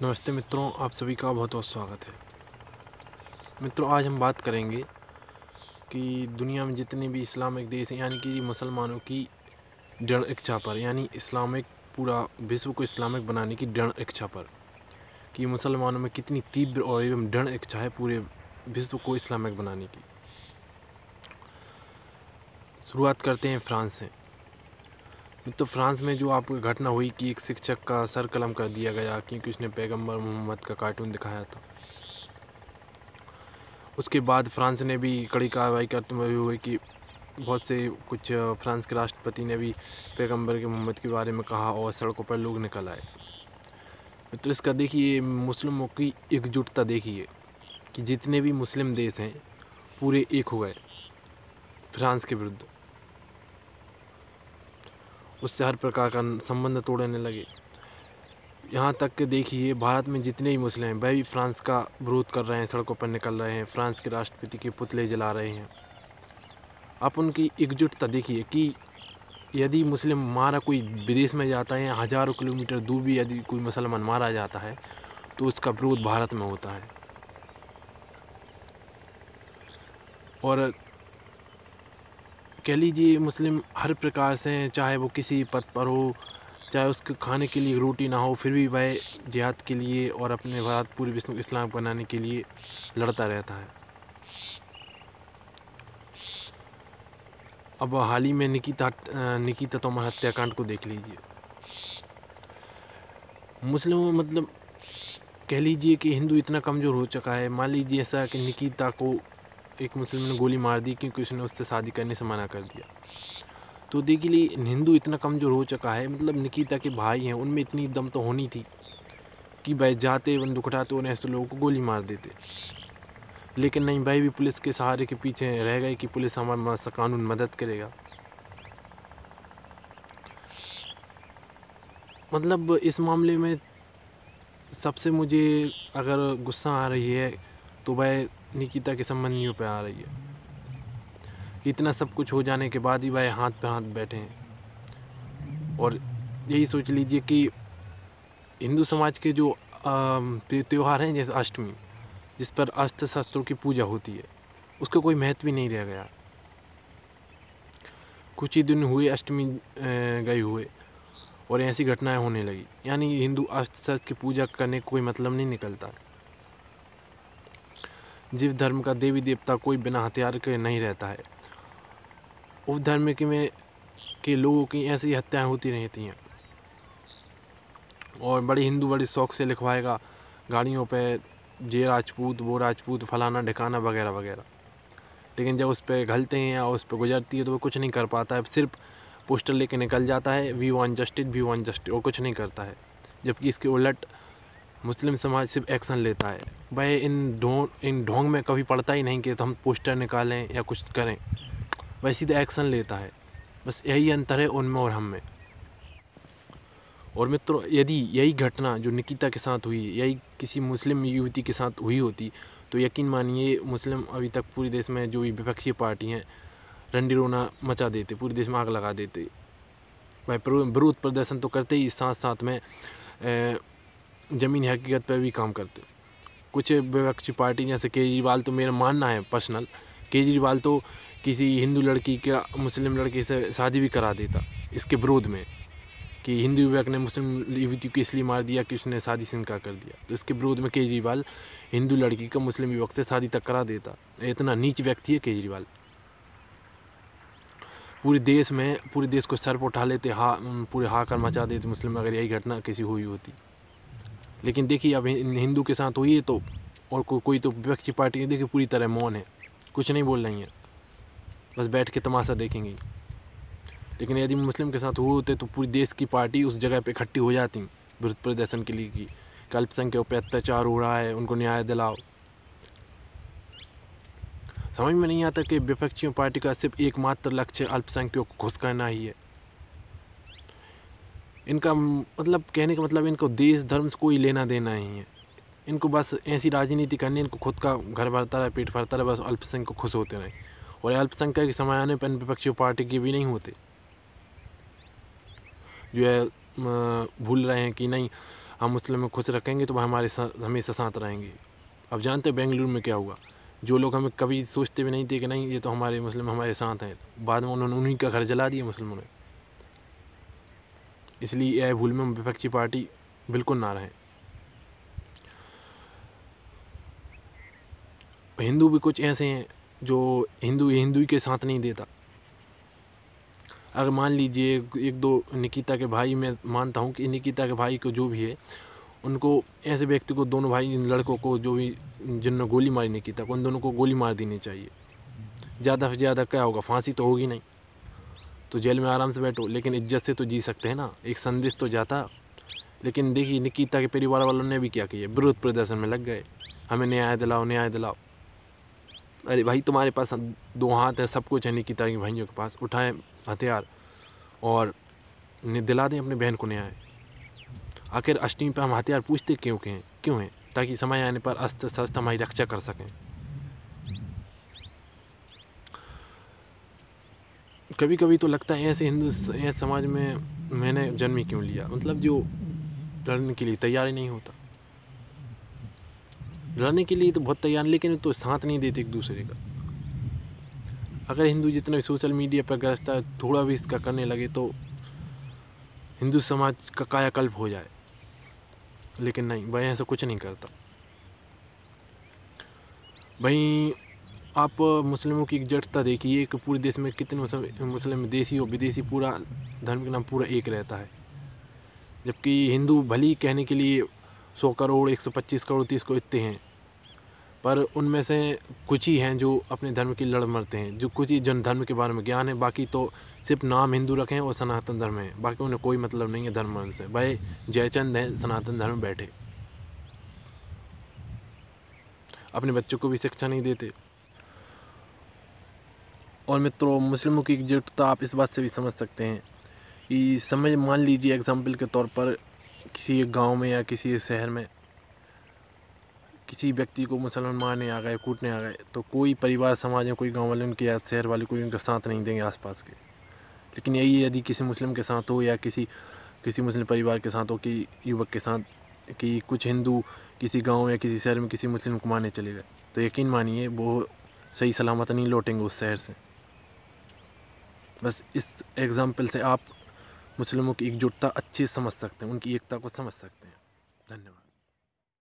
नमस्ते मित्रों, आप सभी का बहुत बहुत स्वागत है। मित्रों, आज हम बात करेंगे कि दुनिया में जितने भी इस्लामिक देश हैं, यानी कि मुसलमानों की दृढ़ इच्छा पर, यानी इस्लामिक पूरा विश्व को इस्लामिक बनाने की दृढ़ इच्छा पर, कि मुसलमानों में कितनी तीव्र और एवं दृढ़ इच्छा है पूरे विश्व को इस्लामिक बनाने की। शुरुआत करते हैं फ्रांस से। तो फ्रांस में जो आपको घटना हुई कि एक शिक्षक का सर कलम कर दिया गया क्योंकि उसने पैगंबर मोहम्मद का कार्टून दिखाया था। उसके बाद फ्रांस ने भी कड़ी कार्रवाई करते हुए कि बहुत से कुछ फ्रांस के राष्ट्रपति ने भी पैगंबर के मोहम्मद के बारे में कहा और सड़कों पर लोग निकल आए। तो इसका देखिए मुस्लिमों की एकजुटता देखिए कि जितने भी मुस्लिम देश हैं पूरे एक हो गए फ्रांस के विरुद्ध, उससे हर प्रकार का संबंध तोड़ने लगे। यहाँ तक कि देखिए भारत में जितने भी मुस्लिम हैं वह भी फ्रांस का विरोध कर रहे हैं, सड़कों पर निकल रहे हैं, फ्रांस के राष्ट्रपति के पुतले जला रहे हैं। आप उनकी एकजुटता देखिए कि यदि मुस्लिम मारा कोई विदेश में जाता है, हज़ारों किलोमीटर दूर भी यदि कोई मुसलमान मारा जाता है तो उसका विरोध भारत में होता है। और कह लीजिए मुस्लिम हर प्रकार से, चाहे वो किसी पद पर हो, चाहे उसके खाने के लिए रोटी ना हो, फिर भी वह जिहाद के लिए और अपने भारत पूरे विश्व को इस्लाम बनाने के लिए लड़ता रहता है। अब हाल ही में निकिता तोमर हत्याकांड को देख लीजिए। मुस्लिम मतलब कह लीजिए कि हिंदू इतना कमज़ोर हो चुका है। मान लीजिए ऐसा कि निकिता को एक मुस्लिम ने गोली मार दी क्योंकि उसने उससे शादी करने से मना कर दिया। तो देखिए हिंदू इतना कमज़ोर हो चुका है, मतलब निकिता के भाई हैं उनमें इतनी दम तो होनी थी कि भाई जाते बंदूक उठाते और ऐसे लोगों को गोली मार देते। लेकिन नहीं, भाई भी पुलिस के सहारे के पीछे रह गए कि पुलिस हमारा कानून मदद करेगा। मतलब इस मामले में सबसे मुझे अगर गुस्सा आ रही है तो वह निकिता के संबंधियों पे आ रही है कि इतना सब कुछ हो जाने के बाद ही वह हाथ पे हाथ बैठे हैं। और यही सोच लीजिए कि हिंदू समाज के जो त्यौहार हैं जैसे अष्टमी, जिस पर अस्त्र शस्त्रों की पूजा होती है, उसका कोई महत्व ही नहीं रह गया। कुछ ही दिन हुए अष्टमी गए हुए और ऐसी घटनाएं होने लगी, यानी हिंदू अस्त्र शस्त्र की पूजा करने का कोई मतलब नहीं निकलता। जिस धर्म का देवी देवता कोई बिना हथियार के नहीं रहता है, उस धर्म के लोगों की ऐसी हत्याएं होती रहती हैं। और बड़े हिंदू बड़े शौक से लिखवाएगा गाड़ियों पे ये राजपूत, वो राजपूत, फलाना ढिकाना वगैरह वगैरह। लेकिन जब उस पर घलते हैं या उस पर गुजरती है तो वो कुछ नहीं कर पाता है, सिर्फ पोस्टर लेके निकल जाता है, we want justice, we want justice, और कुछ नहीं करता है। जबकि इसके उलट मुस्लिम समाज सिर्फ एक्शन लेता है। भाई इन ढोंग में कभी पड़ता ही नहीं कि तो हम पोस्टर निकालें या कुछ करें, वह सीधा एक्शन लेता है। बस यही अंतर है उनमें और हम में। और मित्रों, यदि यही घटना जो निकिता के साथ हुई, यही किसी मुस्लिम युवती के साथ हुई होती तो यकीन मानिए मुस्लिम अभी तक पूरे देश में जो भी विपक्षी पार्टी हैं रंडी रोना मचा देते, पूरे देश में आग लगा देते। भाई विरोध प्रदर्शन तो करते ही, साथ साथ में ज़मीनी हकीकत पर भी काम करते। कुछ विपक्षी पार्टी जैसे केजरीवाल, तो मेरा मानना है पर्सनल, केजरीवाल तो किसी हिंदू लड़की का मुस्लिम लड़की से शादी भी करा देता इसके विरोध में कि हिंदू युवक ने मुस्लिम युवती को इसलिए मार दिया कि उसने शादी से इनकार कर दिया। तो इसके विरोध में केजरीवाल हिंदू लड़की का मुस्लिम युवक से शादी तक करा देता। इतना नीच व्यक्ति है केजरीवाल। पूरे देश को सर पर उठा लेते, पूरे हाहाकार मचा देते मुस्लिम, अगर यही घटना किसी हुई होती। लेकिन देखिए अब हिंदू के साथ हुई है तो, और कोई तो विपक्षी पार्टी देखिए पूरी तरह मौन है, कुछ नहीं बोल रही है, बस बैठ के तमाशा देखेंगी। लेकिन यदि मुस्लिम के साथ हुए होते तो पूरी देश की पार्टी उस जगह पे इकट्ठी हो जाती विरोध प्रदर्शन के लिए कि अल्पसंख्यकों पे अत्याचार हो रहा है, उनको न्याय दिलाओ। समझ में नहीं आता कि विपक्षी पार्टी का सिर्फ एकमात्र लक्ष्य अल्पसंख्यकों को खुश करना ही है। इनका मतलब कहने का मतलब इनको देश धर्म से कोई लेना देना ही है। इनको बस ऐसी राजनीति करनी, इनको खुद का घर भरता रहे, पेट भरता रहे, बस अल्पसंख्यक भुस होते रहे। और अल्पसंख्यक के समय आने पर विपक्षी पार्टी के भी नहीं होते, जो है भूल रहे हैं कि नहीं हम मुस्लिम को खुश रखेंगे तो वह हमारे साथ हमेशा साथ रहेंगे। अब जानते हैं बेंगलुरु में क्या हुआ, जो लोग हमें कभी सोचते भी नहीं थे कि नहीं ये तो हमारे मुस्लिम हमारे साथ हैं, बाद में उन्होंने उन्हीं का घर जला दिया मुस्लिमों ने। इसलिए यह भूल में विपक्षी पार्टी बिल्कुल ना रहें। हिंदू भी कुछ ऐसे हैं जो हिंदू के साथ नहीं देता। अगर मान लीजिए एक दो निकिता के भाई, मैं मानता हूँ कि निकिता के भाई को जो भी है, उनको ऐसे व्यक्ति को, दोनों भाई लड़कों को जो भी जिन्होंने गोली मारी निकिता को, उन दोनों को गोली मार देनी चाहिए। ज़्यादा से ज़्यादा क्या होगा, फांसी तो होगी नहीं, तो जेल में आराम से बैठो, लेकिन इज्जत से तो जी सकते हैं ना, एक संदेश तो जाता। लेकिन देखिए निकिता के परिवार वालों ने भी क्या किया, विरोध प्रदर्शन में लग गए, हमें न्याय दिलाओ न्याय दिलाओ। अरे भाई तुम्हारे पास 2 हाथ है, सब कुछ है निकिता की भाइयों के पास, उठाएं हथियार और दिला दें अपने बहन को न्याय। आखिर अष्टमी पर हम हथियार पूछते क्यों हैं, ताकि समय आने पर अस्त्र शस्त्र हमारी रक्षा कर सकें। कभी कभी तो लगता है ऐसे ऐसे समाज में मैंने जन्म ही क्यों लिया, मतलब जो लड़ने के लिए तैयार ही नहीं होता। लड़ने के लिए तो बहुत तैयार, लेकिन तो साथ नहीं देते एक दूसरे का। अगर हिंदू जितना भी सोशल मीडिया पर ग्रस्त है, थोड़ा भी इसका करने लगे तो हिंदू समाज का कायाकल्प हो जाए, लेकिन नहीं, वह ऐसा कुछ नहीं करता। वहीं आप मुस्लिमों की एकजुटता देखिए कि पूरे देश में कितने मुस्लिम देशी और विदेशी, पूरा धर्म के नाम पूरा एक रहता है। जबकि हिंदू भली कहने के लिए 100 करोड़ 125 करोड़ 30 करोड़ इतने हैं, पर उनमें से कुछ ही हैं जो अपने धर्म की लड़ मरते हैं, जो कुछ ही जन धर्म के बारे में ज्ञान है, बाकी तो सिर्फ नाम हिंदू रखे हैं और सनातन धर्म है, बाकी उन्हें कोई मतलब नहीं है धर्म से। भाई जयचंद हैं सनातन धर्म में बैठे, अपने बच्चों को भी शिक्षा नहीं देते। और मित्रों, मुस्लिमों की एकजुटता आप इस बात से भी समझ सकते हैं कि मान लीजिए एग्जाम्पल के तौर पर किसी एक गांव में या किसी एक शहर में किसी व्यक्ति को मुसलमान मारने आ गए, कूटने आ गए, तो कोई परिवार समाज में कोई गांव वाले उनके या शहर वाले कोई उनका साथ नहीं देंगे आसपास के। लेकिन यही यदि किसी मुस्लिम के साथ हो या किसी मुस्लिम परिवार के साथ हो, कि युवक के साथ, कि कुछ हिंदू किसी गांव या किसी शहर में किसी मुस्लिम को मारने चले गए, तो यकीन मानिए वो सही सलामत नहीं लौटेंगे उस शहर से। बस इस एग्ज़ाम्पल से आप मुस्लिमों की एकजुटता अच्छी समझ सकते हैं, उनकी एकता को समझ सकते हैं। धन्यवाद।